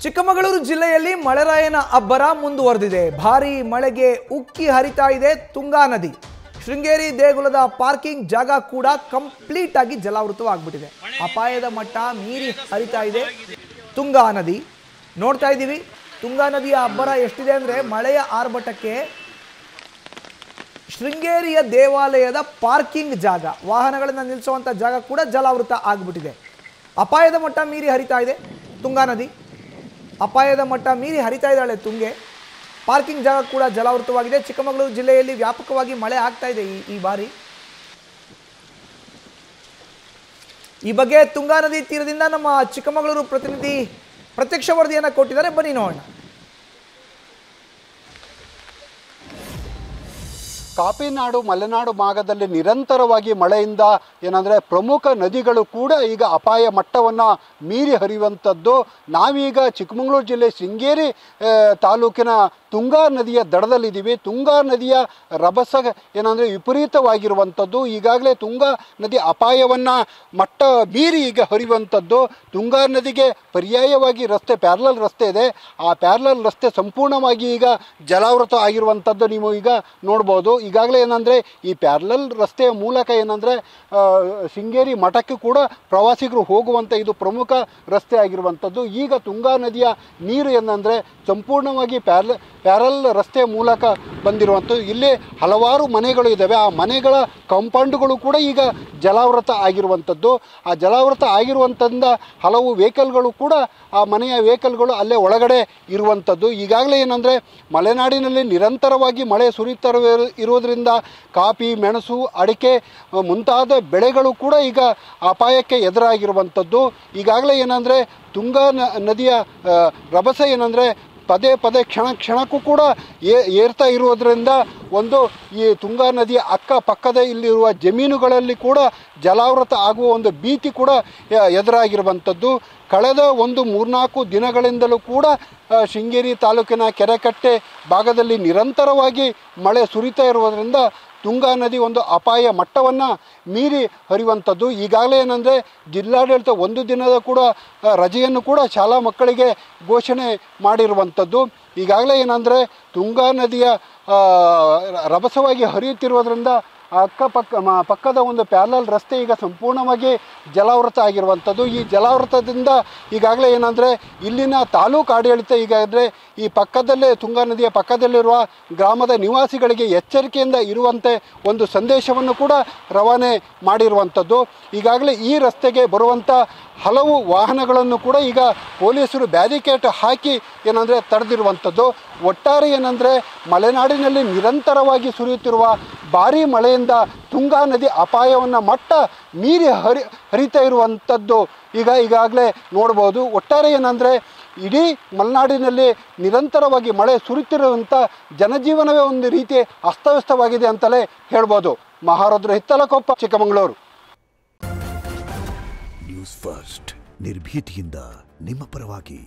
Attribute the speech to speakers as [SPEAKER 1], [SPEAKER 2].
[SPEAKER 1] ಚಿಕ್ಕಮಗಳೂರು ಜಿಲ್ಲೆಯಲ್ಲಿ ಮಳೆರಾಯನ ಅಬ್ಬರ ಮುಂದುವರೆದಿದೆ. ಭಾರೀ ಮಳೆಗೆ ಉಕ್ಕಿ ಹರಿತಾ ಇದೆ ತುಂಗಾ ನದಿ. ಶೃಂಗೇರಿ ದೇಗುಲದ ಪಾರ್ಕಿಂಗ್ ಜಾಗ ಕೂಡ ಕಂಪ್ಲೀಟ್ ಆಗಿ ಜಲಾವೃತವಾಗ್ಬಿಟ್ಟಿದೆ. ಅಪಾಯದ ಮಟ್ಟ ಮೀರಿ ಹರಿತಾ ಇದೆ ತುಂಗಾ ನದಿ. ನೋಡ್ತಾ ಇದ್ದೀವಿ ತುಂಗಾ ನದಿಯ ಅಬ್ಬರ ಎಷ್ಟಿದೆ ಅಂದ್ರೆ ಮಳೆಯ ಆರ್ಭಟಕ್ಕೆ ಶೃಂಗೇರಿಯ ದೇವಾಲಯದ ಪಾರ್ಕಿಂಗ್ ಜಾಗ, ವಾಹನಗಳನ್ನು ನಿಲ್ಲಿಸುವಂತ ಜಾಗ ಕೂಡ ಜಲಾವೃತ ಆಗ್ಬಿಟ್ಟಿದೆ. ಅಪಾಯದ ಮಟ್ಟ ಮೀರಿ ಹರಿತಾ ಇದೆ ತುಂಗಾ ನದಿ. ಅಪಾಯದ ಮಟ್ಟ ಮೀರಿ ಹರಿತಾ ಇದ್ದಾಳೆ ತುಂಗೆ. ಪಾರ್ಕಿಂಗ್ ಜಾಗ ಕೂಡ ಜಲಾವೃತವಾಗಿದೆ. ಚಿಕ್ಕಮಗಳೂರು ಜಿಲ್ಲೆಯಲ್ಲಿ ವ್ಯಾಪಕವಾಗಿ ಮಳೆ ಆಗ್ತಾ ಇದೆ ಈ ಬಾರಿ. ಈ ಬಗ್ಗೆ ತುಂಗಾ ನದಿ ತೀರದಿಂದ ನಮ್ಮ ಚಿಕ್ಕಮಗಳೂರು ಪ್ರತಿನಿಧಿ ಪ್ರತ್ಯಕ್ಷ ವರದಿಯನ್ನು ಕೊಟ್ಟಿದ್ದಾರೆ, ಬನ್ನಿ ನೋಡೋಣ.
[SPEAKER 2] ಕಾಪಿನಾಡು ಮಲೆನಾಡು ಭಾಗದಲ್ಲಿ ನಿರಂತರವಾಗಿ ಮಳೆಯಿಂದ ಏನಂದರೆ ಪ್ರಮುಖ ನದಿಗಳು ಕೂಡ ಈಗ ಅಪಾಯ ಮಟ್ಟವನ್ನು ಮೀರಿ ಹರಿಯುವಂಥದ್ದು. ನಾವೀಗ ಚಿಕ್ಕಮಗಳೂರು ಜಿಲ್ಲೆ ಶೃಂಗೇರಿ ತಾಲೂಕಿನ ತುಂಗಾ ನದಿಯ ದಡದಲ್ಲಿದ್ದೀವಿ. ತುಂಗಾ ನದಿಯ ರಭಸ ಏನಂದರೆ ವಿಪರೀತವಾಗಿರುವಂಥದ್ದು. ಈಗಾಗಲೇ ತುಂಗಾ ನದಿ ಅಪಾಯವನ್ನು ಮಟ್ಟ ಮೀರಿ ಈಗ ಹರಿಯುವಂಥದ್ದು. ತುಂಗಾ ನದಿಗೆ ಪರ್ಯಾಯವಾಗಿ ರಸ್ತೆ, ಪ್ಯಾರಲಲ್ ರಸ್ತೆ ಇದೆ. ಆ ಪ್ಯಾರಲಲ್ ರಸ್ತೆ ಸಂಪೂರ್ಣವಾಗಿ ಈಗ ಜಲಾವೃತ ಆಗಿರುವಂಥದ್ದು ನೀವು ಈಗ ನೋಡ್ಬೋದು. ಈಗಾಗಲೇ ಏನಂದರೆ ಈ ಪ್ಯಾರಲಲ್ ರಸ್ತೆಯ ಮೂಲಕ ಏನಂದರೆ ಶೃಂಗೇರಿ ಮಠಕ್ಕೆ ಕೂಡ ಪ್ರವಾಸಿಗರು ಹೋಗುವಂಥ ಇದು ಪ್ರಮುಖ ರಸ್ತೆ ಆಗಿರುವಂಥದ್ದು. ಈಗ ತುಂಗಾ ನದಿಯ ನೀರು ಏನಂದರೆ ಸಂಪೂರ್ಣವಾಗಿ ಪ್ಯಾರಲ್ ರಸ್ತೆಯ ಮೂಲಕ ಬಂದಿರುವಂಥದ್ದು. ಇಲ್ಲಿ ಹಲವಾರು ಮನೆಗಳು ಇದ್ದಾವೆ. ಆ ಮನೆಗಳ ಕಾಂಪೌಂಡ್ಗಳು ಕೂಡ ಈಗ ಜಲಾವೃತ ಆಗಿರುವಂಥದ್ದು. ಆ ಜಲಾವೃತ ಆಗಿರುವಂಥದ್ದಿಂದ ಹಲವು ವೆಹಿಕಲ್ಗಳು ಕೂಡ ಆ ಮನೆಯ ವೆಹಿಕಲ್ಗಳು ಅಲ್ಲೇ ಒಳಗಡೆ ಇರುವಂಥದ್ದು. ಈಗಾಗಲೇ ಏನಂದರೆ ಮಲೆನಾಡಿನಲ್ಲಿ ನಿರಂತರವಾಗಿ ಮಳೆ ಸುರಿತಾ ಇರುವುದರಿಂದ ಕಾಫಿ, ಮೆಣಸು, ಅಡಿಕೆ ಮುಂತಾದ ಬೆಳೆಗಳು ಕೂಡ ಈಗ ಅಪಾಯಕ್ಕೆ ಎದುರಾಗಿರುವಂಥದ್ದು. ಈಗಾಗಲೇ ಏನಂದರೆ ತುಂಗಾ ನದಿಯ ರಭಸ ಏನಂದರೆ ಪದೇ ಪದೇ ಕ್ಷಣಕ್ಕೂ ಕೂಡ ಏರ್ತಾ ಇರುವುದರಿಂದ ಒಂದು ಈ ತುಂಗಾ ನದಿಯ ಅಕ್ಕಪಕ್ಕದ ಇಲ್ಲಿರುವ ಜಮೀನುಗಳಲ್ಲಿ ಕೂಡ ಜಲಾವೃತ ಆಗುವ ಒಂದು ಭೀತಿ ಕೂಡ ಎದುರಾಗಿರುವಂಥದ್ದು. ಕಳೆದ 3-4 ದಿನಗಳಿಂದಲೂ ಕೂಡ ಶೃಂಗೇರಿ ತಾಲೂಕಿನ ಕೆರೆಕಟ್ಟೆ ಭಾಗದಲ್ಲಿ ನಿರಂತರವಾಗಿ ಮಳೆ ಸುರಿತಾ ಇರುವುದರಿಂದ ತುಂಗಾ ನದಿ ಒಂದು ಅಪಾಯ ಮಟ್ಟವನ್ನು ಮೀರಿ ಹರಿಯುವಂಥದ್ದು. ಈಗಾಗಲೇ ಏನಂದರೆ ಜಿಲ್ಲಾಡಳಿತ 1 ದಿನದ ಕೂಡ ರಜೆಯನ್ನು ಕೂಡ ಶಾಲಾ ಮಕ್ಕಳಿಗೆ ಘೋಷಣೆ ಮಾಡಿರುವಂಥದ್ದು. ಈಗಾಗಲೇ ಏನಂದರೆ ತುಂಗಾ ನದಿಯ ರಭಸವಾಗಿ ಹರಿಯುತ್ತಿರುವುದರಿಂದ ಪಕ್ಕದ ಒಂದು ಪ್ಯಾರಲಲ್ ರಸ್ತೆ ಈಗ ಸಂಪೂರ್ಣವಾಗಿ ಜಲಾವೃತ ಆಗಿರುವಂಥದ್ದು. ಈ ಜಲಾವೃತದಿಂದ ಈಗಾಗಲೇ ಏನಂದರೆ ಇಲ್ಲಿನ ತಾಲೂಕು ಆಡಳಿತ ಈಗಾದರೆ ಈ ಪಕ್ಕದಲ್ಲೇ ತುಂಗಾ ನದಿಯ ಪಕ್ಕದಲ್ಲಿರುವ ಗ್ರಾಮದ ನಿವಾಸಿಗಳಿಗೆ ಎಚ್ಚರಿಕೆಯಿಂದ ಇರುವಂತೆ ಒಂದು ಸಂದೇಶವನ್ನು ಕೂಡ ರವಾನೆ ಮಾಡಿರುವಂಥದ್ದು. ಈಗಾಗಲೇ ಈ ರಸ್ತೆಗೆ ಬರುವಂಥ ಹಲವು ವಾಹನಗಳನ್ನು ಕೂಡ ಈಗ ಪೊಲೀಸರು ಬ್ಯಾರಿಕೇಡ್ ಹಾಕಿ ಏನಂದರೆ ತಡೆದಿರುವಂಥದ್ದು. ಒಟ್ಟಾರೆ ಏನಂದರೆ ಮಲೆನಾಡಿನಲ್ಲಿ ನಿರಂತರವಾಗಿ ಸುರಿಯುತ್ತಿರುವ ಭಾರೀ ಮಳೆಯಿಂದ ತುಂಗಾ ನದಿ ಅಪಾಯವನ್ನು ಮಟ್ಟ ಮೀರಿ ಹರಿತಾ ಇರುವಂಥದ್ದು ಈಗಾಗಲೇ ನೋಡ್ಬೋದು. ಒಟ್ಟಾರೆ ಏನಂದರೆ ಇಡೀ ಮಲೆನಾಡಿನಲ್ಲಿ ನಿರಂತರವಾಗಿ ಮಳೆ ಸುರಿತಿರುವಂಥ ಜನಜೀವನವೇ ಒಂದು ರೀತಿ ಅಸ್ತವ್ಯಸ್ತವಾಗಿದೆ ಅಂತಲೇ ಹೇಳ್ಬೋದು. ಮಹಾರುದ್ರ ಹಿತ್ತಲಕೊಪ್ಪ, ಚಿಕ್ಕಮಗಳೂರು.
[SPEAKER 3] ನ್ಯೂಸ್ ಫಸ್ಟ್, ನಿರ್ಭೀತಿಯಿಂದ ನಿಮ್ಮ ಪರವಾಗಿ.